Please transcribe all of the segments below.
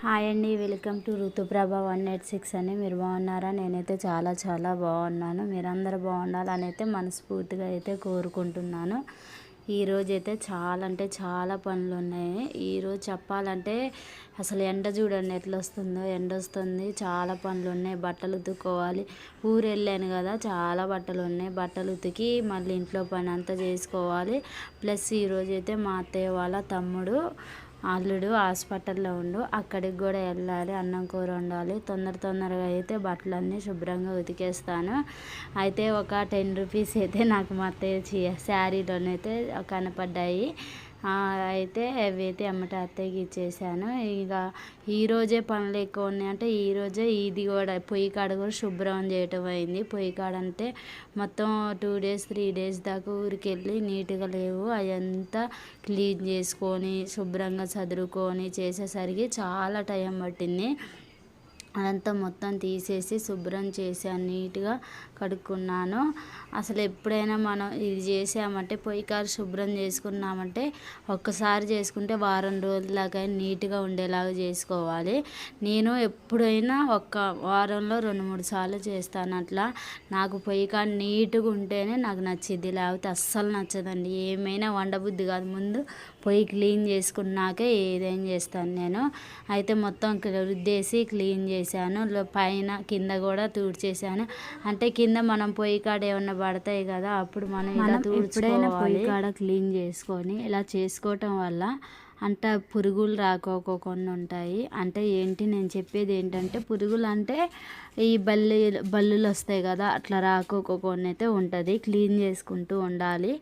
Hi అండి, welcome to Ruthuprabha 186 అని. మీరు బాగున్నారా? నేనైతే చాలా చాలా బాగున్నాను. మీరందరూ బాగుండాలని అయితే మనస్ఫూర్తిగా అయితే కోరుకుంటున్నాను. ఈరోజు అయితే చాలా అంటే చాలా పనులు ఉన్నాయి. ఈరోజు చెప్పాలంటే అసలు ఎండ చూడండి ఎట్లా వస్తుందో. ఎండ వస్తుంది, చాలా పనులు ఉన్నాయి. బట్టలు ఉతుక్కోవాలి. ఊరు వెళ్ళాను కదా, చాలా బట్టలు ఉన్నాయి. బట్టలు ఉతికి మళ్ళీ ఇంట్లో పని అంతా చేసుకోవాలి. ప్లస్ ఈరోజు అయితే మా అత్తయ్య వాళ్ళ తమ్ముడు అల్లుడు హాస్పిటల్లో ఉండు, అక్కడికి కూడా వెళ్ళాలి. అన్నం కూర వండాలి. తొందరగా అయితే బట్టలన్నీ శుభ్రంగా ఉతికేస్తాను. అయితే ఒక 10 రూపీస్ అయితే నాకు మా అత్తయ్య శారీలోనైతే కనపడ్డాయి. అయితే అవి అయితే అమ్మట అత్తయ్యకి ఇచ్చేసాను. ఇక ఈరోజే పనులు ఎక్కువ ఉన్నాయి అంటే ఈరోజే ఇది కూడా పొయ్యి కాడ కూడా శుభ్రం చేయటం అయింది. పొయ్యి కాడ అంటే మొత్తం 2 డేస్ 3 డేస్ దాకా ఊరికి వెళ్ళి నీట్గా లేవు. అదంతా క్లీన్ చేసుకొని శుభ్రంగా చదురుకొని చేసేసరికి చాలా టైం పట్టింది. అదంతా మొత్తం తీసేసి శుభ్రం చేసాను, నీట్గా కడుక్కున్నాను. అసలు ఎప్పుడైనా మనం ఇది చేసామంటే పొయ్యి కారు శుభ్రం చేసుకున్నామంటే ఒక్కసారి చేసుకుంటే వారం రోజులదాకా నీట్గా ఉండేలాగా చేసుకోవాలి. నేను ఎప్పుడైనా ఒక్క వారంలో 2-3 సార్లు చేస్తాను అట్లా. నాకు పొయ్యి కాడ నీట్గా ఉంటేనే నాకు నచ్చిద్ది, లేకపోతే అస్సలు నచ్చదండి. ఏమైనా వండబుద్ధి కాదు. ముందు పొయ్యి క్లీన్ చేసుకున్నాకే ఏదైనా చేస్తాను నేను. అయితే మొత్తం రుద్దేసి క్లీన్ చేశాను. పైన కింద కూడా తుడిచేసాను. అంటే కింద మనం పొయ్యి కాడ ఏమన్నా పడతాయి కదా, అప్పుడు మనం ఇలా ఎప్పుడైనా పొయ్యి కాడ క్లీన్ చేసుకొని ఇలా చేసుకోవటం వల్ల అంటే పురుగులు రాకోకుండా ఉంటాయి. అంటే ఏంటి నేను చెప్పేది ఏంటంటే, పురుగులు అంటే ఈ బల్లులు వస్తాయి కదా, అట్లా రాకోకుండా అయితే ఉంటుంది. క్లీన్ చేసుకుంటూ ఉండాలి.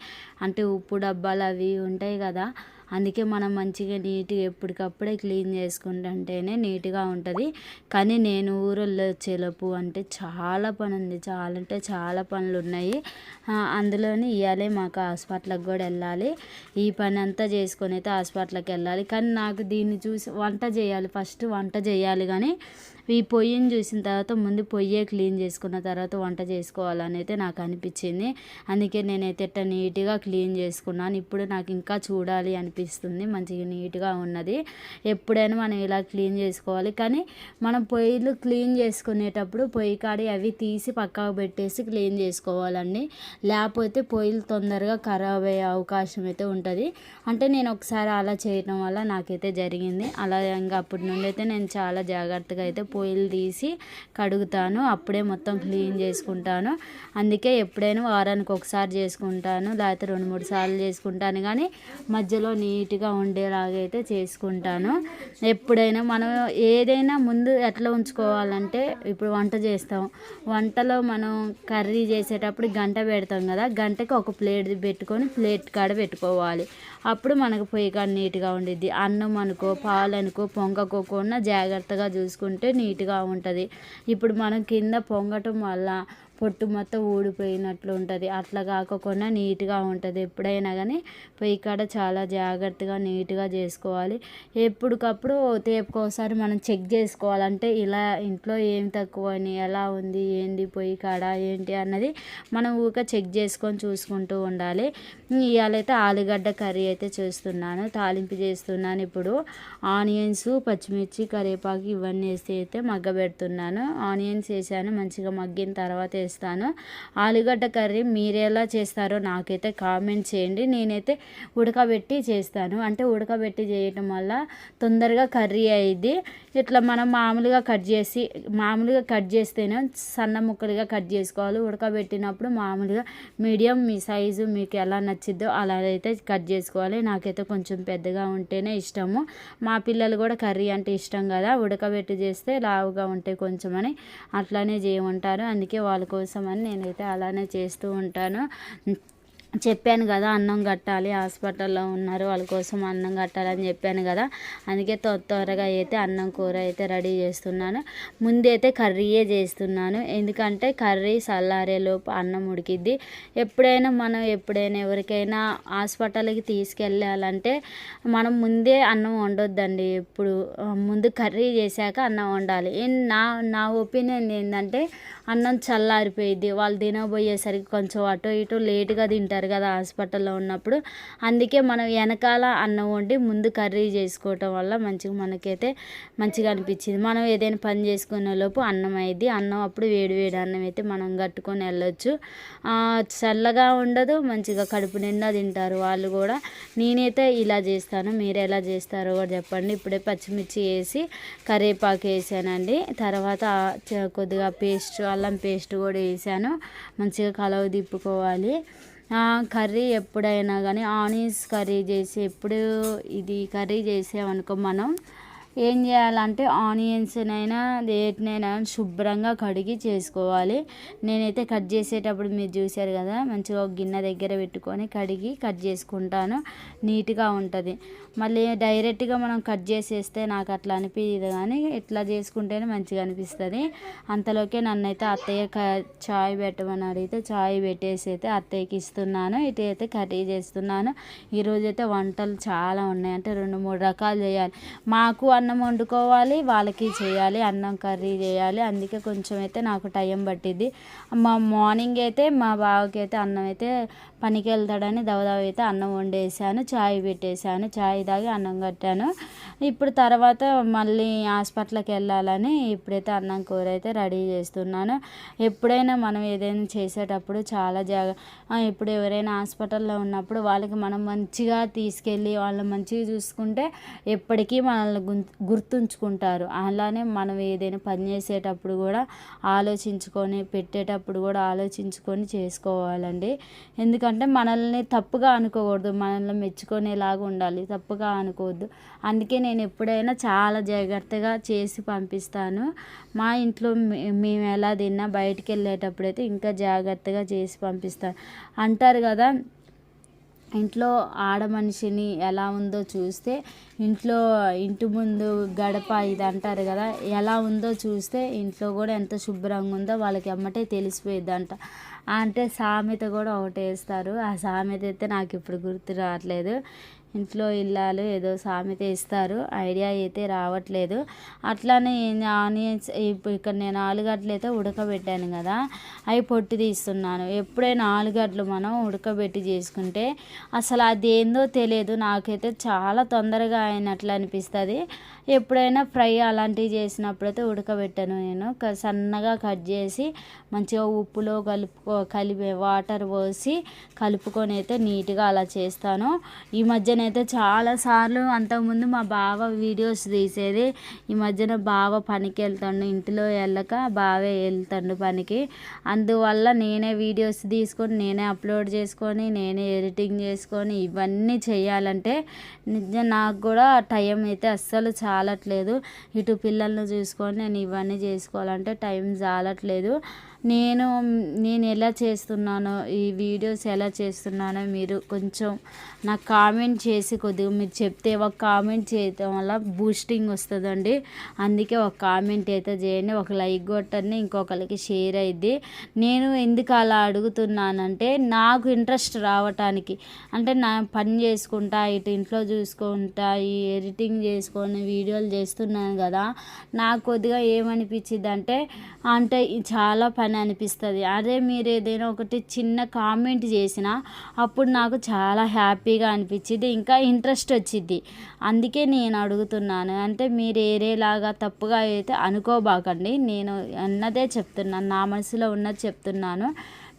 అంటే ఉప్పు డబ్బాలు అవి ఉంటాయి కదా, అందుకే మనం మంచిగా నీట్గా ఎప్పటికప్పుడే క్లీన్ చేసుకుంటుంటేనే నీట్గా ఉంటుంది. కానీ నేను ఊళ్ళో వచ్చేలోపు అంటే చాలా పని ఉంది, చాలా అంటే చాలా పనులు ఉన్నాయి. అందులోని ఇవాళే మాకు హాస్పిటల్కి కూడా వెళ్ళాలి. ఈ పని అంతా చేసుకొని అయితే హాస్పిటల్కి వెళ్ళాలి. కానీ నాకు దీన్ని చూసి వంట చేయాలి, ఫస్ట్ వంట చేయాలి. కానీ ఈ పొయ్యిని చూసిన తర్వాత ముందు పొయ్యే క్లీన్ చేసుకున్న తర్వాత వంట చేసుకోవాలని అయితే నాకు అనిపించింది. అందుకే నేనైతే ఇట్లా నీట్గా క్లీన్ చేసుకున్నాను. ఇప్పుడు నాకు ఇంకా చూడాలి అనిపిస్తుంది. మంచిగా నీట్గా ఉన్నది. ఎప్పుడైనా మనం ఇలా క్లీన్ చేసుకోవాలి. కానీ మనం పొయ్యిలు క్లీన్ చేసుకునేటప్పుడు పొయ్యి కాడి అవి తీసి పక్కకు పెట్టేసి క్లీన్ చేసుకోవాలండి. లేకపోతే పొయ్యిలు తొందరగా ఖరాబ్ అయ్యే అవకాశం అయితే ఉంటుంది. అంటే నేను ఒకసారి అలా చేయటం వల్ల నాకైతే జరిగింది. అలా ఇంకా అప్పటి నుండి అయితే నేను చాలా జాగ్రత్తగా అయితే పొయ్యిలు తీసి కడుగుతాను. అప్పుడే మొత్తం క్లీన్ చేసుకుంటాను. అందుకే ఎప్పుడైనా వారానికి ఒకసారి చేసుకుంటాను, లేకపోతే 2-3 సార్లు చేసుకుంటాను. కానీ మధ్యలో నీట్గా ఉండేలాగా అయితే చేసుకుంటాను. ఎప్పుడైనా మనం ఏదైనా ముందు ఎట్లా ఉంచుకోవాలంటే, ఇప్పుడు వంట చేస్తాం, వంటలో మనం కర్రీ చేసేటప్పుడు గంట పెడతాం కదా, గంటకి ఒక ప్లేట్ పెట్టుకొని ప్లేట్ కాడ పెట్టుకోవాలి. అప్పుడు మనకు పొయ్యి కాడ నీట్గా ఉండిద్ది. అన్నం అనుకో పాలు అనుకో పొంగకోకుండా జాగ్రత్తగా చూసుకుంటే నీట్గా ఉంటుంది. ఇప్పుడు మనం కింద పొంగటం వల్ల పొట్టు మొత్తం ఊడిపోయినట్లు ఉంటుంది. అట్లా కాకుండా నీట్గా ఉంటుంది. ఎప్పుడైనా కానీ పొయ్యి కాడ చాలా జాగ్రత్తగా నీట్గా చేసుకోవాలి. ఎప్పటికప్పుడు తేపుకోసారి మనం చెక్ చేసుకోవాలంటే ఇలా ఇంట్లో ఏం తక్కువ అని, ఎలా ఉంది ఏంది పొయ్యి కాడ ఏంటి అన్నది మనం ఊరికే చెక్ చేసుకొని చూసుకుంటూ ఉండాలి. ఇవాళైతే ఆలుగడ్డ కర్రీ అయితే చేస్తున్నాను, తాలింపు చేస్తున్నాను. ఇప్పుడు ఆనియన్స్, పచ్చిమిర్చి, కరివేపాకు ఇవన్నీ వేసి అయితే మగ్గబెడుతున్నాను. ఆనియన్స్ వేసాను, మంచిగా మగ్గిన తర్వాత వేస్తాను. ఆలుగడ్డ కర్రీ మీరు ఎలా చేస్తారో నాకైతే కామెంట్ చేయండి. నేనైతే ఉడకబెట్టి చేస్తాను. అంటే ఉడకబెట్టి చేయటం వల్ల తొందరగా కర్రీ అయ్యిద్ది. ఇట్లా మనం మామూలుగా కట్ చేస్తేనే సన్న ముక్కలుగా కట్ చేసుకోవాలి. ఉడకబెట్టినప్పుడు మామూలుగా మీడియం మీ సైజు మీకు ఎలా నచ్చిద్దో అలా అయితే కట్ చేసుకోవాలి. నాకైతే కొంచెం పెద్దగా ఉంటేనే ఇష్టము. మా పిల్లలు కూడా కర్రీ అంటే ఇష్టం కదా, ఉడకబెట్టి చేస్తే లావుగా ఉంటాయి కొంచెం అని అట్లానే చేయమంటారు. అందుకే వాళ్ళ కోసం అని నేనైతే అలానే చేస్తూ ఉంటాను. చెప్పాను కదా అన్నం కట్టాలి, హాస్పిటల్లో ఉన్నారు, వాళ్ళ కోసం అన్నం కట్టాలని చెప్పాను కదా, అందుకే త్వరగా అయితే అన్నం కూర అయితే రెడీ చేస్తున్నాను. ముందైతే కర్రీయే చేస్తున్నాను, ఎందుకంటే కర్రీ చల్లారేలోపు అన్నం ఉడికిద్ది. మనం ఎప్పుడైనా ఎవరికైనా హాస్పిటల్కి తీసుకెళ్ళాలంటే మనం ముందే అన్నం వండొద్దండి. ఎప్పుడు ముందు కర్రీ చేశాక అన్నం వండాలి. నా ఒపీనియన్ ఏంటంటే, అన్నం చల్లారిపోయిద్ది. వాళ్ళు తినబోయేసరికి కొంచెం అటు ఇటు లేటుగా తింటారు ఉంటారు కదా హాస్పిటల్లో ఉన్నప్పుడు. అందుకే మనం వెనకాల అన్నం వండి ముందు కర్రీ చేసుకోవటం వల్ల మనకైతే మంచిగా అనిపించింది. మనం ఏదైనా పని చేసుకునే లోపు అన్నం అయింది. అన్నం అప్పుడు వేడి వేడి అన్నం అయితే మనం కట్టుకొని వెళ్ళొచ్చు. చల్లగా ఉండదు, మంచిగా కడుపు నిండా తింటారు వాళ్ళు కూడా. నేనైతే ఇలా చేస్తాను, మీరు ఎలా చేస్తారో కూడా చెప్పండి. ఇప్పుడే పచ్చిమిర్చి వేసి కరివేపాకు వేసానండి. తర్వాత కొద్దిగా అల్లం పేస్ట్ కూడా వేసాను. మంచిగా కలవ తిప్పుకోవాలి. కర్రీ ఎప్పుడైనా కానీ ఆనియన్స్ కర్రీ చేసి ఇది కర్రీ చేసామనుకో మనం ఏం చేయాలంటే ఆనియన్స్నైనా వేటినైనా శుభ్రంగా కడిగి చేసుకోవాలి. నేనైతే కట్ చేసేటప్పుడు మీరు చూశారు కదా, మంచిగా ఒక గిన్నె దగ్గర పెట్టుకొని కడిగి కట్ చేసుకుంటాను, నీట్గా ఉంటుంది. మళ్ళీ డైరెక్ట్గా మనం కట్ చేసేస్తే నాకు అట్లా అనిపించదు, కానీ ఇట్లా చేసుకుంటేనే మంచిగా అనిపిస్తుంది. అంతలోకే నన్నైతే అత్తయ్య చాయ్ పెట్టమని అడిగితే చాయ్ పెట్టేసి అయితే అత్తయ్యకి ఇస్తున్నాను. ఇటు అయితే కర్రీ చేస్తున్నాను. ఈరోజైతే వంటలు చాలా ఉన్నాయి, అంటే 2-3 రకాలు చేయాలి. మాకు అన్నం వండుకోవాలి, వాళ్ళకి చేయాలి, అన్నం కర్రీ చేయాలి. అందుకే కొంచెం అయితే నాకు టైం పట్టింది. మార్నింగ్ అయితే మా బావకి అయితే అన్నం అయితే పనికి వెళ్తాడని దవదవ అయితే అన్నం వండేసాను, చాయ్ పెట్టేశాను, చాయ్ తాగి అన్నం కట్టాను. ఇప్పుడు తర్వాత మళ్ళీ హాస్పిటల్కి వెళ్ళాలని ఇప్పుడైతే అన్నం కూర అయితే రెడీ చేస్తున్నాను. ఎప్పుడైనా మనం ఏదైనా చేసేటప్పుడు చాలా ఇప్పుడు ఎవరైనా హాస్పిటల్లో ఉన్నప్పుడు వాళ్ళకి మనం మంచిగా తీసుకెళ్ళి వాళ్ళు మంచిగా చూసుకుంటే ఎప్పటికీ మనల్ని గుర్తుంచుకుంటారు. అలానే మనం ఏదైనా పని చేసేటప్పుడు కూడా ఆలోచించుకొని, పెట్టేటప్పుడు కూడా ఆలోచించుకొని చేసుకోవాలండి. ఎందుకంటే మనల్ని తప్పుగా అనుకోకూడదు, మనల్ని మెచ్చుకునేలాగా ఉండాలి, తప్పుగా అనుకోవద్దు. అందుకే నేను ఎప్పుడైనా చాలా జాగ్రత్తగా చేసి పంపిస్తాను. మా ఇంట్లో మేము ఎలా తిన్నా బయటికి వెళ్ళేటప్పుడు అయితే ఇంకా జాగ్రత్తగా చేసి పంపిస్తాను. అంటారు కదా, ఇంట్లో ఆడ మనిషిని ఎలా ఉందో చూస్తే ఇంటి ముందు గడప ఇది అంటారు కదా, ఎలా ఉందో చూస్తే ఇంట్లో కూడా ఎంత శుభ్రంగా ఉందో వాళ్ళకి ఎమ్మటే తెలిసిపోయిద్ది అంట. అంటే సామెత కూడా ఒకటి వేస్తారు. ఆ సామెత అయితే నాకు ఇప్పుడు గుర్తు రావట్లేదు. ఇంట్లో ఇల్లాలు ఏదో సామెత ఇస్తారు, ఐడియా అయితే రావట్లేదు. అట్లానే ఆనియన్స్ ఇక్కడ నేను ఆలుగడ్డలు అయితే ఉడకబెట్టాను కదా, అవి పొట్టు తీస్తున్నాను. ఎప్పుడైనా ఆలుగడ్డలు మనం ఉడకబెట్టి చేసుకుంటే అసలు అదేందో తెలియదు, నాకైతే చాలా తొందరగా అయినట్లు అనిపిస్తుంది. ఎప్పుడైనా ఫ్రై అలాంటివి చేసినప్పుడైతే ఉడకబెట్టాను. నేను సన్నగా కట్ చేసి మంచిగా ఉప్పులో కలిపి వాటర్ పోసి కలుపుకొని అయితే నీట్గా అలా చేస్తాను. ఈ మధ్యన అయితే చాలాసార్లు, అంతకుముందు మా బావ వీడియోస్ తీసేది, ఈ మధ్యన బావ పనికి వెళ్తాడు, ఇంటిలో వెళ్ళక బావే వెళ్తాడు పనికి. అందువల్ల నేనే వీడియోస్ తీసుకొని నేనే అప్లోడ్ చేసుకొని నేనే ఎడిటింగ్ చేసుకొని ఇవన్నీ చేయాలంటే నిజం నాకు కూడా టైం అయితే అస్సలు చాలట్లేదు. ఇటు పిల్లల్ని చూసుకొని నేను ఇవన్నీ చేసుకోవాలంటే టైం చాలట్లేదు. నేను ఎలా చేస్తున్నానో, ఈ వీడియోస్ ఎలా చేస్తున్నానో మీరు కొంచెం నాకు కామెంట్ చేసి, కొద్దిగా మీరు చెప్తే ఒక కామెంట్ చేయటం వల్ల బూస్టింగ్ వస్తుందండి. అందుకే ఒక కామెంట్ అయితే చేయండి, ఒక లైక్ కొట్టండి, ఇంకొకరికి షేర్ అయ్యిద్ది. నేను ఎందుకు అలా అడుగుతున్నానంటే నాకు ఇంట్రెస్ట్ రావటానికి, అంటే నా పని చేసుకుంటా, ఇటు ఇంట్లో చూసుకుంటా, ఈ ఎడిటింగ్ చేసుకొని వీడియోలు చేస్తున్నాను కదా, నాకు కొద్దిగా ఏమనిపించింది అంటే చాలా పని అనిపిస్తుంది. అదే మీరు ఏదైనా ఒకటి చిన్న కామెంట్ చేసినా అప్పుడు నాకు చాలా హ్యాపీగా అనిపించింది, ఇంకా ఇంట్రెస్ట్ వచ్చింది. అందుకే నేను అడుగుతున్నాను. అంటే మీరు ఏరేలాగా తప్పుగా అయితే అనుకోబాకండి, నేను అన్నదే చెప్తున్నాను, నా మనసులో ఉన్నది చెప్తున్నాను.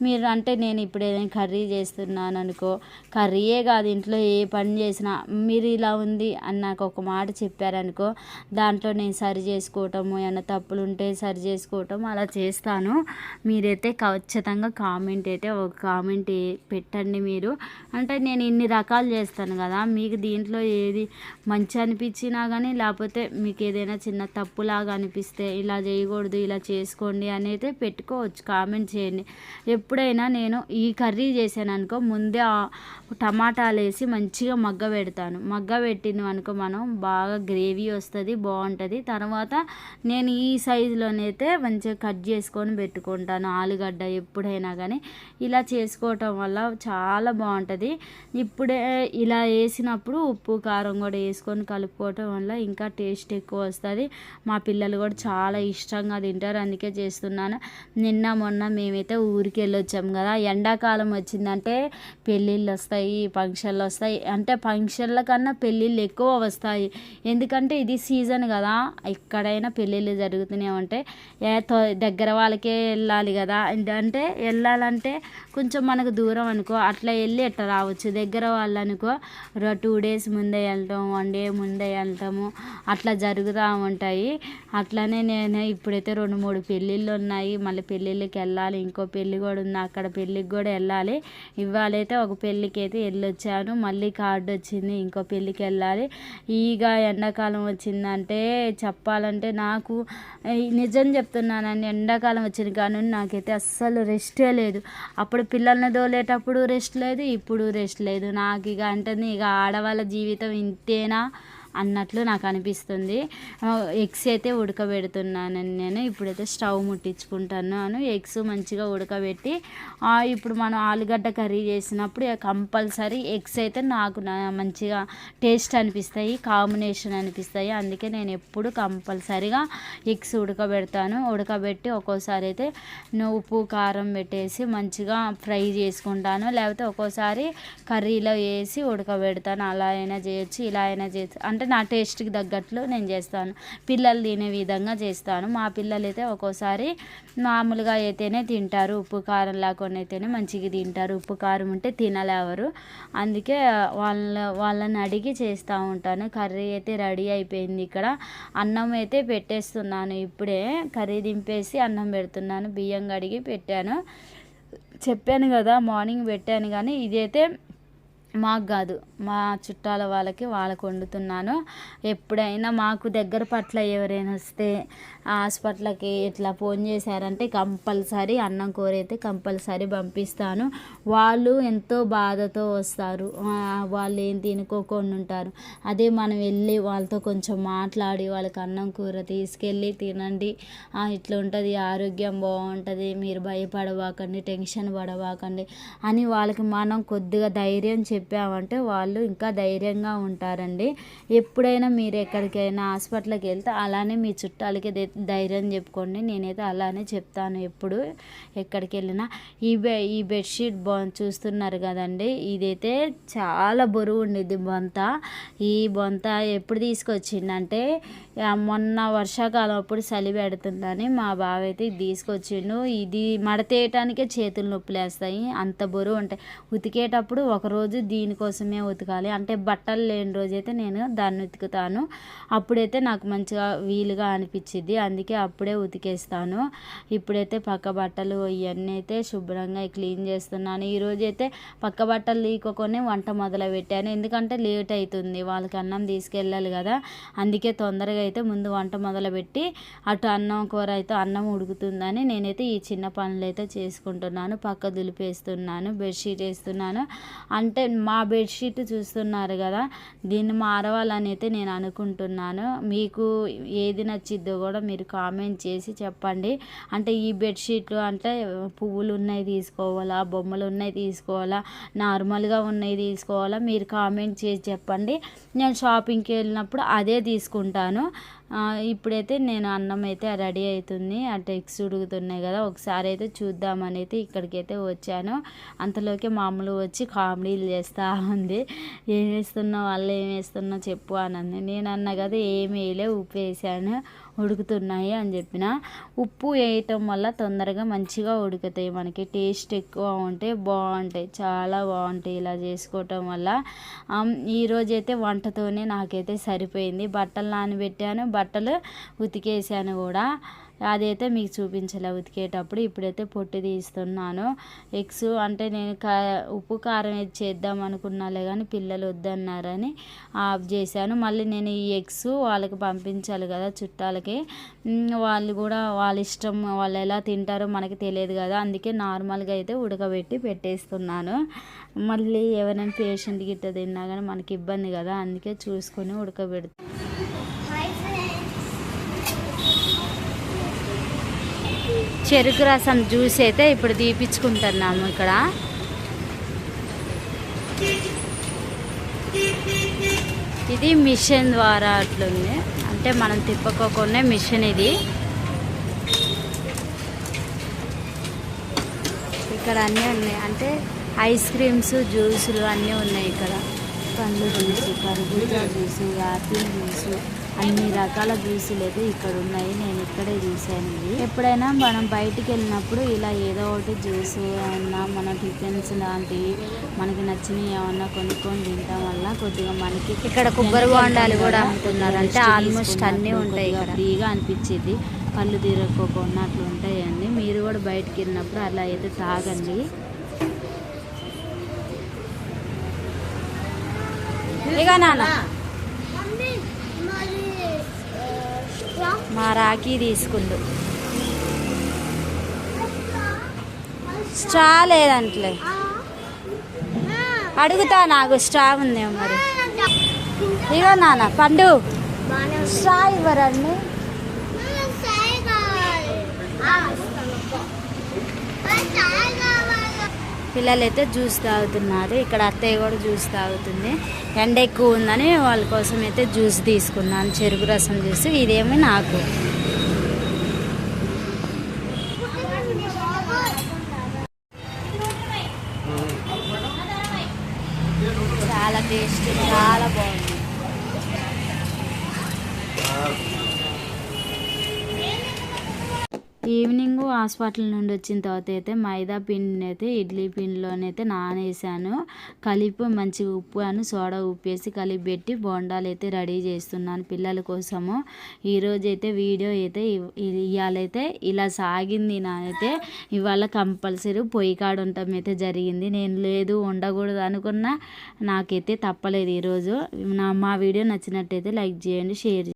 మీరు అంటే నేను ఇప్పుడు ఏదైనా కర్రీ చేస్తున్నాను అనుకో, కర్రీయే కాదు ఇంట్లో ఏ పని చేసినా మీరు ఇలా ఉంది అని నాకు ఒక మాట చెప్పారనుకో, దాంట్లో నేను సరి చేసుకోవటము, ఏమైనా తప్పులు ఉంటే సరి చేసుకోవటం అలా చేస్తాను. మీరైతే ఖచ్చితంగా కామెంట్ అయితే ఒక కామెంట్ పెట్టండి. మీరు అంటే నేను ఇన్ని రకాలు చేస్తాను కదా, మీకు దీంట్లో ఏది మంచి అనిపించినా కానీ, లేకపోతే మీకు ఏదైనా చిన్న తప్పులాగా అనిపిస్తే ఇలా చేయకూడదు ఇలా చేసుకోండి అనేది పెట్టుకోవచ్చు, కామెంట్ చేయండి. ఎప్పుడైనా నేను ఈ కర్రీ చేశాను అనుకో, ముందే టమాటాలు వేసి మంచిగా మగ్గబెట్టిన అనుకో మనం బాగా గ్రేవీ వస్తుంది, బాగుంటుంది. తర్వాత నేను ఈ సైజులోనైతే మంచిగా కట్ చేసుకొని పెట్టుకుంటాను ఆలుగడ్డ. ఎప్పుడైనా కానీ ఇలా చేసుకోవటం వల్ల చాలా బాగుంటుంది. ఇప్పుడే ఇలా వేసినప్పుడు ఉప్పు కారం కూడా వేసుకొని కలుపుకోవటం వల్ల ఇంకా టేస్ట్ ఎక్కువ వస్తుంది. మా పిల్లలు కూడా చాలా ఇష్టంగా తింటారు, అందుకే చేస్తున్నాను. నిన్న మొన్న మేమైతే ఊరికి వెళ్ళొచ్చాం కదా. ఎండాకాలం వచ్చిందంటే పెళ్ళిళ్ళు వస్తాయి, ఫంక్షన్లు వస్తాయి. అంటే ఫంక్షన్ల కన్నా పెళ్ళిళ్ళు ఎక్కువ వస్తాయి. ఎందుకంటే ఇది సీజన్ కదా. ఎక్కడైనా పెళ్ళిళ్ళు జరుగుతూనే ఉంటాయి. దగ్గర వాళ్ళకే వెళ్ళాలి కదా. అంటే వెళ్ళాలంటే కొంచెం మనకు దూరం అనుకో, అట్లా వెళ్ళి ఎట్లా రావచ్చు. దగ్గర వాళ్ళు అనుకో 2 days ముందే వెళ్తాం, 1 day ముందే వెళ్తాము, అట్లా జరుగుతూ ఉంటాయి. అట్లనే నేను ఇప్పుడైతే 2-3 పెళ్ళిళ్ళు ఉన్నాయి. మళ్ళీ పెళ్ళిళ్ళకి వెళ్ళాలి. ఇంకో పెళ్ళి కూడా ఉంది, అక్కడ పెళ్ళికి కూడా వెళ్ళాలి. ఇవాళైతే ఒక పెళ్ళికి అయితే వెళ్ళొచ్చాను. మళ్ళీ కార్డు వచ్చింది, ఇంకో పెళ్ళికి వెళ్ళాలి. ఇక ఎండాకాలం వచ్చిందంటే చెప్పాలంటే నాకు నిజం చెప్తున్నానండి, ఎండాకాలం వచ్చిన కానీ నాకైతే అస్సలు రెస్టే లేదు. అప్పుడు పిల్లల్ని దోలేటప్పుడు రెస్ట్ లేదు, ఇప్పుడు రెస్ట్ లేదు నాకు. ఇక అంటే ఇక ఆడవాళ్ళ జీవితం ఇంతేనా అన్నట్లు నాకు అనిపిస్తుంది. ఎగ్స్ అయితే ఉడకబెడుతున్నాను నేను. ఇప్పుడైతే స్టవ్ ముట్టించుకుంటున్నాను. ఎగ్స్ మంచిగా ఉడకబెట్టి ఇప్పుడు మనం ఆలుగడ్డ కర్రీ చేసినప్పుడు కంపల్సరీ ఎగ్స్ అయితే నాకు మంచిగా టేస్ట్ అనిపిస్తాయి, కాంబినేషన్ అనిపిస్తాయి. అందుకే నేను ఎప్పుడు కంపల్సరీగా ఎగ్స్ ఉడకబెడతాను. ఉడకబెట్టి ఒక్కోసారి అయితే ఉప్పు కారం పెట్టేసి మంచిగా ఫ్రై చేసుకుంటాను. లేకపోతే ఒక్కోసారి కర్రీలో వేసి ఉడకబెడతాను. అలా అయినా చేయొచ్చు, ఇలా అయినా చేయొచ్చు. అంటే నా టేస్ట్కి తగ్గట్లు నేను చేస్తాను, పిల్లలు తినే విధంగా చేస్తాను. మా పిల్లలు అయితే ఒక్కోసారి మామూలుగా అయితేనే తింటారు, ఉప్పు కారం లేకుండా అయితేనే మంచిగా తింటారు. ఉప్పు కారం ఉంటే తినలేవరు. అందుకే వాళ్ళని అడిగి చేస్తూ ఉంటాను. కర్రీ అయితే రెడీ అయిపోయింది. ఇక్కడ అన్నం అయితే పెట్టేస్తున్నాను. ఇప్పుడే కర్రీ దింపేసి అన్నం పెడుతున్నాను. బియ్యం కడిగి పెట్టాను. చెప్పాను కదా మార్నింగ్ పెట్టాను, కానీ ఇదైతే మాకు కాదు, మా చుట్టాల వాళ్ళకి వండుతున్నాను. ఎప్పుడైనా మాకు దగ్గర పట్ల ఎవరైనా వస్తే హాస్పిటల్కి ఇట్లా ఫోన్ చేశారంటే కంపల్సరీ అన్నం కూర అయితే కంపల్సరీ పంపిస్తాను. వాళ్ళు ఎంతో బాధతో వస్తారు, వాళ్ళు ఏం తినుకోకుండా ఉంటారు. అదే మనం వెళ్ళి వాళ్ళతో కొంచెం మాట్లాడి వాళ్ళకి అన్నం కూర తీసుకెళ్ళి తినండి, ఇట్లా ఉంటుంది, ఆరోగ్యం బాగుంటుంది, మీరు భయపడవాకండి, టెన్షన్ పడవాకండి అని వాళ్ళకి మనం కొద్దిగా ధైర్యం చెప్పామంటే వాళ్ళు ఇంకా ధైర్యంగా ఉంటారండి. ఎప్పుడైనా మీరు ఎక్కడికైనా హాస్పిటల్కి వెళ్తే అలానే మీ చుట్టాలకి ధైర్యం చెప్పుకోండి. నేనైతే అలానే చెప్తాను ఎప్పుడు ఎక్కడికి వెళ్ళినా. ఈ బెడ్షీట్ చూస్తున్నారు కదండి, ఇదైతే చాలా బరువు ఉండేది బొంత. ఈ బొంత ఎప్పుడు తీసుకొచ్చిండంటే మొన్న వర్షాకాలం అప్పుడు చలి పెడుతుందని మా బావ అయితే ఇది తీసుకొచ్చిండు. ఇది మడతేయటానికే చేతులు నొప్పులు వేస్తాయి, అంత బరువు ఉంటాయి. ఉతికేటప్పుడు ఒకరోజు దీనికోసమే ఉతకాలి. అంటే బట్టలు లేని రోజైతే నేను దాన్ని ఉతుకుతాను. అప్పుడైతే నాకు మంచిగా వీలుగా అనిపించింది, అందుకే అప్పుడే ఉతికేస్తాను. ఇప్పుడైతే పక్క బట్టలు ఇవన్నీ అయితే శుభ్రంగా క్లీన్ చేస్తున్నాను. ఈరోజైతే పక్క బట్టలు తీకొని వంట మొదలు పెట్టాను. ఎందుకంటే లేట్ అవుతుంది, వాళ్ళకి అన్నం తీసుకెళ్ళాలి కదా. అందుకే తొందరగా అయితే ముందు వంట మొదలుపెట్టి అటు అన్నం కూర అయితే అన్నం ఉడుకుతుందని నేనైతే ఈ చిన్న పనులు అయితే చేసుకుంటున్నాను. పక్క దులిపేస్తున్నాను, బెడ్షీట్ వేస్తున్నాను. అంటే మా బెడ్షీట్ చూస్తున్నారు కదా, దీన్ని మారవాలని అయితే నేను అనుకుంటున్నాను. మీకు ఏది నచ్చిద్దో కూడా మీరు కామెంట్ చేసి చెప్పండి. అంటే ఈ బెడ్షీట్లు అంటే పువ్వులు ఉన్నాయి తీసుకోవాలా, బొమ్మలు ఉన్నాయి తీసుకోవాలా, నార్మల్గా ఉన్నాయి తీసుకోవాలా, మీరు కామెంట్ చేసి చెప్పండి. నేను షాపింగ్కి వెళ్ళినప్పుడు అదే తీసుకుంటాను. ఇప్పుడైతే నేను అన్నం అయితే రెడీ అవుతుంది, అంటే ఎగ్స్ ఉడుకుతున్నాయి కదా, ఒకసారి అయితే చూద్దామని అయితే ఇక్కడికైతే వచ్చాను. అంతలోకి మామూలు వచ్చి కామెడీలు చేస్తూ ఉంది. ఏం వేస్తున్నావు, వాళ్ళు ఏం వేస్తున్నావు చెప్పు అని. నేను అన్నా కదా ఏమి వేయలే, ఉప్పు వేసాను, ఉడుకుతున్నాయి అని చెప్పిన. ఉప్పు వేయటం వల్ల తొందరగా మంచిగా ఉడుకుతాయి, మనకి టేస్ట్ ఎక్కువ ఉంటే బాగుంటాయి, చాలా బాగుంటాయి ఇలా చేసుకోవటం వల్ల. ఈరోజైతే వంటతోనే నాకైతే సరిపోయింది. బట్టలు నానబెట్టాను, బట్టలు ఉతికేసాను కూడా. అదైతే మీకు చూపించలే ఉతికేటప్పుడు. ఇప్పుడైతే పొట్టు తీస్తున్నాను. ఎగ్స్ అంటే నేను ఉప్పు కారం వేసి చేద్దాం అనుకున్నాలే, కానీ పిల్లలు వద్దన్నారని ఆఫ్ చేశాను. మళ్ళీ నేను ఈ ఎగ్స్ వాళ్ళకి పంపించాలి కదా చుట్టాలకి, వాళ్ళు కూడా వాళ్ళ ఇష్టం, వాళ్ళు ఎలా తింటారో మనకి తెలియదు కదా. అందుకే నార్మల్గా అయితే ఉడకబెట్టి పెట్టేస్తున్నాను. మళ్ళీ ఎవరైనా పేషెంట్ గిట్ట తిన్నా కానీ మనకి ఇబ్బంది కదా, అందుకే చూసుకొని ఉడకబెడతాను. చెరుకు రసం జ్యూస్ అయితే ఇప్పుడు తీపించుకుంటున్నాము ఇక్కడ. ఇది మిషన్ ద్వారా అట్లుంది, అంటే మనం తిప్పకోకుండా మిషన్ ఇది. ఇక్కడ అన్నీ ఉన్నాయి, అంటే ఐస్ క్రీమ్స్, జ్యూసులు అన్నీ ఉన్నాయి ఇక్కడ. పండ్లు జ్యూసు, కర్బూజా జ్యూసు, యాపిల్ జ్యూసు, అన్ని రకాల జ్యూసులు అయితే ఇక్కడ ఉన్నాయి. నేను ఇక్కడే చూసాను ఇవి. ఎప్పుడైనా మనం బయటికి వెళ్ళినప్పుడు ఇలా ఏదో ఒకటి జ్యూస్ అయినా మన టిఫిన్స్ లాంటివి మనకి నచ్చినవి ఏమన్నా కొనుక్కొని తినడం వల్ల కొద్దిగా మనకి ఇక్కడ కొబ్బరి బొండాలు కూడా అమ్ముతున్నారు, అంటే ఆల్మోస్ట్ అన్నీ ఉంటాయి. ఫ్రీగా అనిపించింది, కళ్ళు తిరగకోకుండా అట్లా ఉంటాయండి. మీరు కూడా బయటికి వెళ్ళినప్పుడు అలా అయితే తాగండి. ఇక నాన్న మా రాఖీ తీసుకుండు, స్ట్రా లేదంటలే, అడుగుతా నాకు స్ట్రా ఉందేమో మరి. ఇగో నాన్న పండు స్ట్రా ఇవ్వరండి. పిల్లలైతే జ్యూస్ తాగుతున్నారు, ఇక్కడ అత్తయ్య కూడా జ్యూస్ తాగుతుంది. ఎండ ఎక్కువ ఉందని వాళ్ళ కోసం అయితే జ్యూస్ తీసుకున్నాను, చెరుకు రసం జ్యూస్. ఇదేమి నాకు చాలా టేస్ట్, చాలా బాగుంది. ఈవినింగ్ హాస్పిటల్ నుండి వచ్చిన తర్వాత అయితే మైదా పిండిని అయితే ఇడ్లీ పిండిలోనైతే నానేసాను, కలిపి మంచిగా ఉప్పు అని సోడా ఉప్పేసి కలిపి పెట్టి బోండాలు అయితే రెడీ చేస్తున్నాను పిల్లల కోసము. ఈరోజు అయితే వీడియో అయితే ఇవాళైతే ఇలా సాగింది నానైతే. ఇవాళ కంపల్సరీ పొయ్యి కాడ ఉండటం అయితే జరిగింది. నేను లేదు ఉండకూడదు అనుకున్నా, నాకైతే తప్పలేదు ఈరోజు. మా వీడియో నచ్చినట్టయితే లైక్ చేయండి, షేర్ చేయండి.